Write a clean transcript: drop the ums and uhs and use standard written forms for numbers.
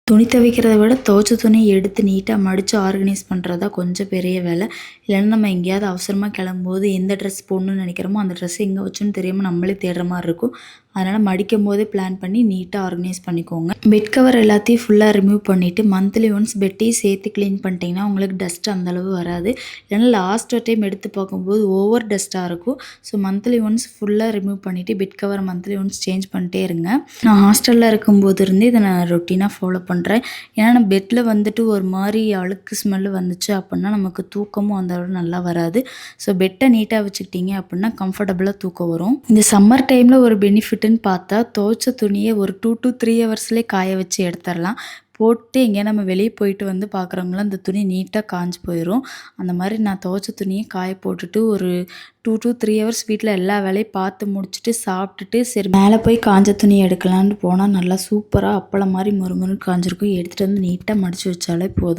துணி துவைக்கிறத விட துவைச்ச துணியை எடுத்து நீட்டாக மடித்து ஆர்கனைஸ் பண்ணுறது தான் கொஞ்சம் பெரிய வேலை. இல்லைன்னா நம்ம எங்கேயாவது அவசரமாக கிளம்பும்போது எந்த ட்ரெஸ் போடணும்னு நினைக்கிறோமோ அந்த ட்ரெஸ் எங்கே வச்சோன்னு தெரியாமல் நம்மளே தேடுற மாதிரி இருக்கும். அதனால் மடிக்கும் போதே பிளான் பண்ணி நீட்டாக ஆர்கனைஸ் பண்ணிக்கோங்க. பெட் கவர் எல்லாத்தையும் ஃபுல்லாக ரிமூவ் பண்ணிவிட்டு மந்த்லி ஒன்ஸ் பெட்டையும் சேர்த்து க்ளீன் பண்ணிட்டீங்கன்னா உங்களுக்கு டஸ்ட் அந்தளவு வராது. இல்லைன்னா லாஸ்ட் டைம் எடுத்து பார்க்கும்போது ஓவர் டஸ்ட்டாக இருக்கும். ஸோ மந்த்லி ஒன்ஸ் ஃபுல்லாக ரிமூவ் பண்ணிவிட்டு bed cover monthly once change பண்ணிட்டே இருங்க. நான் ஹாஸ்டலில் இருக்கும்போது இருந்து இதை நான் ரொட்டீனாக ஃபாலோ பண்ணுறேன். ஏன்னா நம்ம பெட்டில் வந்துட்டு ஒரு மாதிரி அழுக்கு ஸ்மெல்லு வந்துச்சு அப்படின்னா நமக்கு தூக்கமும் அந்த அளவு நல்லா வராது. ஸோ பெட்டை நீட்டாக வச்சுக்கிட்டீங்க அப்படின்னா கம்ஃபர்டபுளாக தூக்கம் வரும். இந்த சம்மர் டைமில் ஒரு பெனிஃபிட்டுன்னு பார்த்தா துவைச்ச துணியை ஒரு 2 to 3 ஹவர்ஸ்லேயே காய வச்சு எடுத்துடலாம். போட்டு எங்கேயா நம்ம வெளியே போயிட்டு வந்து பார்க்குறவங்களாம் அந்த துணி நீட்டாக காஞ்சு போயிடும். அந்த மாதிரி நான் துவைச்ச துணியை காய போட்டுட்டு ஒரு 2 to 3 ஹவர்ஸ் வீட்டில் எல்லா வேலையும் பார்த்து முடிச்சுட்டு சாப்பிட்டுட்டு சரி மேலே போய் காஞ்ச துணி எடுக்கலான்னு போனால் நல்லா சூப்பராக அப்பளம் மாதிரி மொறுமொறுன்னு காஞ்சிருக்கும். எடுத்துகிட்டு வந்து நீட்டாக மடித்து வச்சாலே போதும்.